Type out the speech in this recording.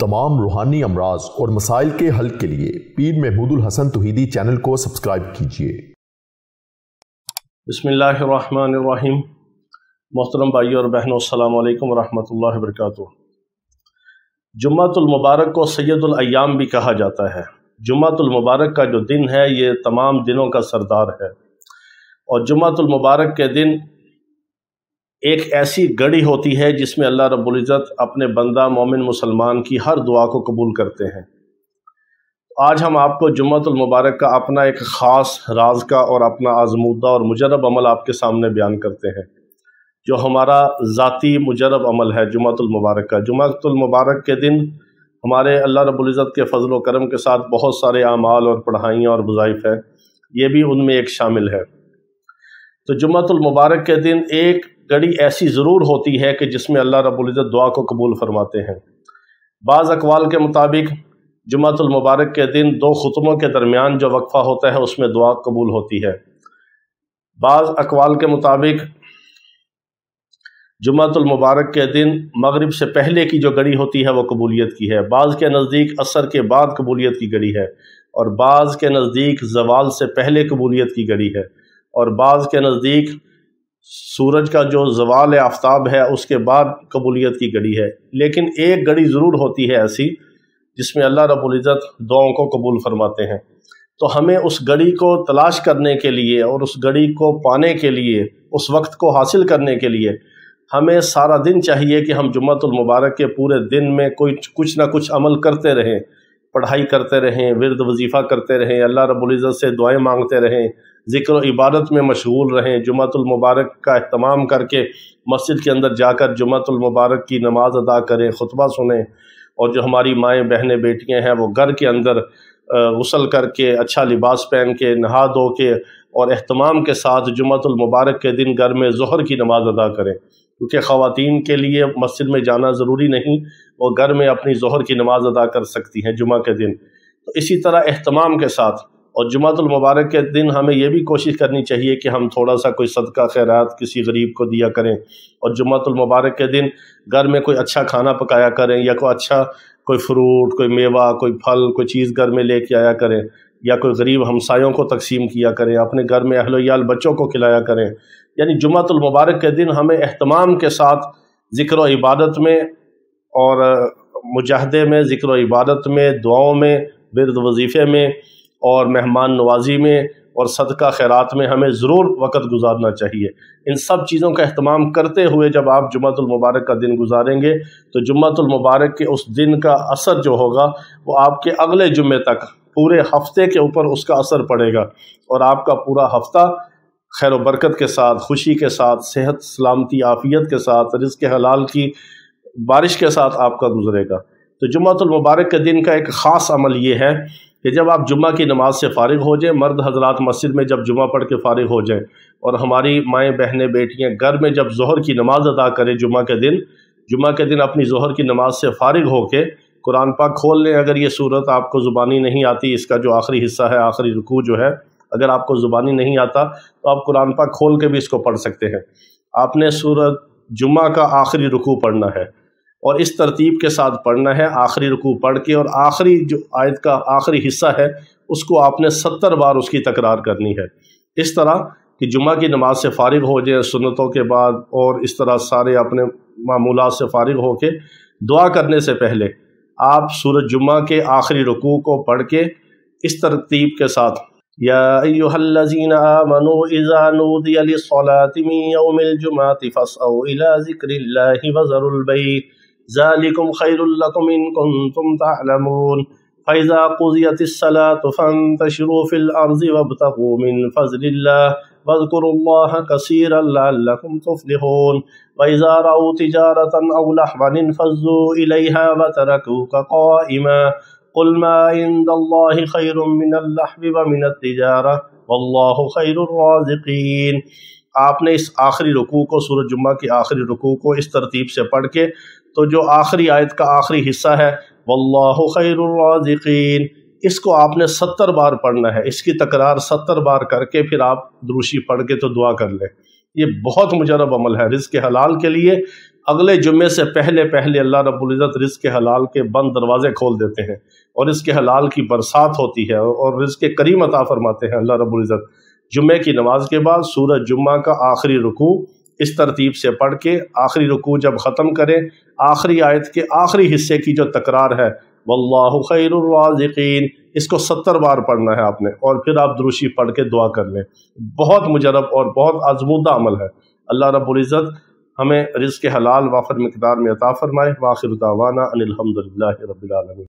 तमाम रूहानी अमराज और मसाइल के हल के लिए पीर महमूद उल हसन तौहीदी चैनल को सब्सक्राइब कीजिए। बिस्मिल्लाहिर्रहमानिर्रहीम। मोहतरम भाइयों और बहनों, अस्सलामु अलैकुम वरहमतुल्लाहि वबरकातुहू। जुम्मतुल मुबारक को सैयदुल अय्याम भी कहा जाता है। जुम्मतुल मुबारक का जो दिन है ये तमाम दिनों का सरदार है। और जुम्मतुल मुबारक के दिन एक ऐसी घड़ी होती है जिसमें अल्लाह रब्बुल इज़्ज़त अपने बंदा मोमिन मुसलमान की हर दुआ को कबूल करते हैं। आज हम आपको जुम्मतुल मुबारक का अपना एक ख़ास राज का और अपना आज़मूदा और मुजरब अमल आपके सामने बयान करते हैं, जो हमारा ज़ाती मुजरब अमल है जुम्मतुल मुबारक का। जुम्मतुल मुबारक के दिन हमारे अल्लाह रब्बुल इज़्ज़त के फ़ज़ल व करम के साथ बहुत सारे आमाल और पढ़ाइयाँ और वज़ाइफ़ हैं, ये भी उनमें एक शामिल है। तो जुम्मतुल मुबारक के दिन एक घड़ी ऐसी ज़रूर होती है कि जिसमें अल्लाह रब्बुल इज़्ज़त दुआ को कबूल फरमाते हैं। बाज़ अक़वाल के मुताबिक जुम्मतुल मुबारक के दिन दो खुतबों के दरमियान जो वक्फ़ा होता है उसमें दुआ कबूल होती है। बाज़ अक़वाल के मुताबिक जुम्मतुल मुबारक के दिन मगरिब से पहले की जो घड़ी होती है वो कबूलियत की है। बाज़ के नज़दीक असर के बाद कबूलियत की घड़ी है, और बाज़ के नज़दीक ज़वाल से पहले कबूलियत की घड़ी है, और बाज़ के नज़दीक सूरज का जो ज़वाल आफ्ताब है उसके बाद कबूलियत की घड़ी है। लेकिन एक घड़ी ज़रूर होती है ऐसी जिसमें अल्लाह रब्बुल इज़्ज़त दुआओं को कबूल फरमाते हैं। तो हमें उस घड़ी को तलाश करने के लिए और उस घड़ी को पाने के लिए, उस वक्त को हासिल करने के लिए हमें सारा दिन चाहिए कि हम जुम्मतुल मुबारक के पूरे दिन में कुछ ना कुछ अमल करते रहें, पढ़ाई करते रहें, विर्द वजीफ़ा करते रहें, अल्लाह रब्बुल इज़्ज़त से दुआएं मांगते रहें, ज़िक्र और इबादत में मशगूल रहें। जुम्मतुल मुबारक का एहतमाम करके मस्जिद के अंदर जाकर जुम्मतुल मुबारक की नमाज अदा करें, खुतबा सुनें। और जो हमारी माएँ बहनें बेटियां हैं वो घर के अंदर गुस्ल करके, अच्छा लिबास पहन के, नहा धो के और एहतमाम के साथ जुम्मतुल मुबारक के दिन घर में ज़ोहर की नमाज अदा करें, क्योंकि ख़वातीन के लिए मस्जिद में जाना ज़रूरी नहीं, वो घर में अपनी ज़ोहर की नमाज अदा कर सकती हैं जुमा के दिन। तो इसी तरह एहतमाम के साथ और जुम्मतुल मुबारक के दिन हमें यह भी कोशिश करनी चाहिए कि हम थोड़ा सा कोई सदका खैरात किसी गरीब को दिया करें, और जुम्मतुल मुबारक के दिन घर में कोई अच्छा खाना पकाया करें, या कोई फ्रूट, कोई मेवा, कोई फल, कोई चीज़ घर में लेके आया करें, या कोई गरीब हमसायों को तकसीम किया करें, अपने घर में अहल याल बच्चों को खिलाया करें। यानी जुम्मतुल मुबारक के दिन हमें एहतमाम के साथ ज़िक्र व इबादत में और मुजाहदे में, ज़िक्र व इबादत में, दुआओं में, विर्द वजीफ़े में और मेहमान नवाजी में और सदका खैरात में हमें ज़रूर वक़्त गुजारना चाहिए। इन सब चीज़ों का अहतमाम करते हुए जब आप जुम्मतुल मुबारक का दिन गुजारेंगे तो जुम्मतुल मुबारक के उस दिन का असर जो होगा वो आपके अगले जुम्मे तक, पूरे हफ्ते के ऊपर उसका असर पड़ेगा, और आपका पूरा हफ्ता खैर व बरकत के साथ, खुशी के साथ, सेहत सलामती आफ़ियत के साथ, रिज़्क़ हलाल की बारिश के साथ आपका गुजरेगा। तो जुम्मतुल मुबारक के दिन का एक ख़ास अमल ये है कि जब आप जुम्मा की नमाज से फ़ारिग हो जाएं, मर्द हज़रात मस्जिद में जब जुम्मा पढ़ के फ़ारिग हो जाएं, और हमारी माएँ बहनें बेटियाँ घर में जब ज़ोहर की नमाज अदा करें जुम्मा के दिन अपनी ज़ोहर की नमाज से फ़ारिग होके कुरान पाक खोल लें। अगर ये सूरत आपको ज़ुबानी नहीं आती, इसका जो आखिरी हिस्सा है, आखिरी रुकू जो है, अगर आपको ज़ुबानी नहीं आता तो आप कुरान पाक खोल के भी इसको पढ़ सकते हैं। आपने सूरत जुम्मा का आखिरी रुकू पढ़ना है और इस तरतीब के साथ पढ़ना है। आखिरी रुकू पढ़ के और आखिरी जो आयत का आखिरी हिस्सा है उसको आपने 70 बार उसकी तकरार करनी है, इस तरह कि जुम्मा की नमाज से फ़ारिग हो जाए सुन्नतों के बाद, और इस तरह सारे अपने मामूलात से फ़ारिग हो के दुआ करने से पहले आप सूरत जुम्मा के आखिरी रुकू को पढ़ के इस तरतीब के साथ, या अय्युहल्लज़ीना आमनू इज़ा नूदिया लिस्सलाति मिन यौमिल जुमअति फस्अऊ इला ज़िक्रिल्लाहि वज़रुल बैअ ज़ालिकुम खैरुल लकुम इन कुंतुम तअलमून फ़इज़ा क़ुज़ियतिस्सलातु फ़ंतशिरू फ़िल अर्ज़ि वब्तग़ू मिन फ़ज़लिल्लाह वज़्कुरुल्लाह कसीरन लअल्लकुम तुफ़्लिहून वइज़ा रअू तिजारतन अव लहवन इंफ़ज़्ज़ू इलैहा व तरकूका क़ाइमा क़ुल मा इंदल्लाहि खैरुम मिनल लहवी व मिनत तिजारा वल्लाहु खैरुर राज़िक़ीन। आपने इस आखिरी रुकू को, सूरत जुम्मा के आखिरी रुकू को इस तरतीब से पढ़ के, तो जो आखिरी आयत का आखिरी हिस्सा है वल्लाहु खैरुर राज़िक़ीन, इसको आपने 70 बार पढ़ना है। इसकी तकरार 70 बार करके फिर आप दुरूशी पढ़ के तो दुआ कर लें। ये बहुत मुजरब अमल है। रिज़्क़ हलाल के लिए اگلے جمعے سے پہلے پہلے اللہ رب العزت رزق حلال کے بند دروازے کھول دیتے ہیں اور رزق حلال کی برسات ہوتی ہے اور رزق کریم عطا فرماتے ہیں اللہ رب العزت۔ جمعے کی نماز کے بعد سورہ جمعہ کا آخری رکوع اس ترتیب سے پڑھ کے آخری رکوع جب ختم کریں، آخری آیت کے آخری حصے کی جو تکرار ہے واللہ خیر الرازقین، اس کو 70 بار پڑھنا ہے آپ نے، اور پھر آپ دروشی پڑھ کے دعا کر لیں۔ بہت مجرب اور بہت آزمودہ عمل ہے۔ اللہ رب العزت ہمیں رزق حلال وافر مقدار میں عطا فرمائے۔ وآخر دعوانا ان الحمد للہ رب العالمین۔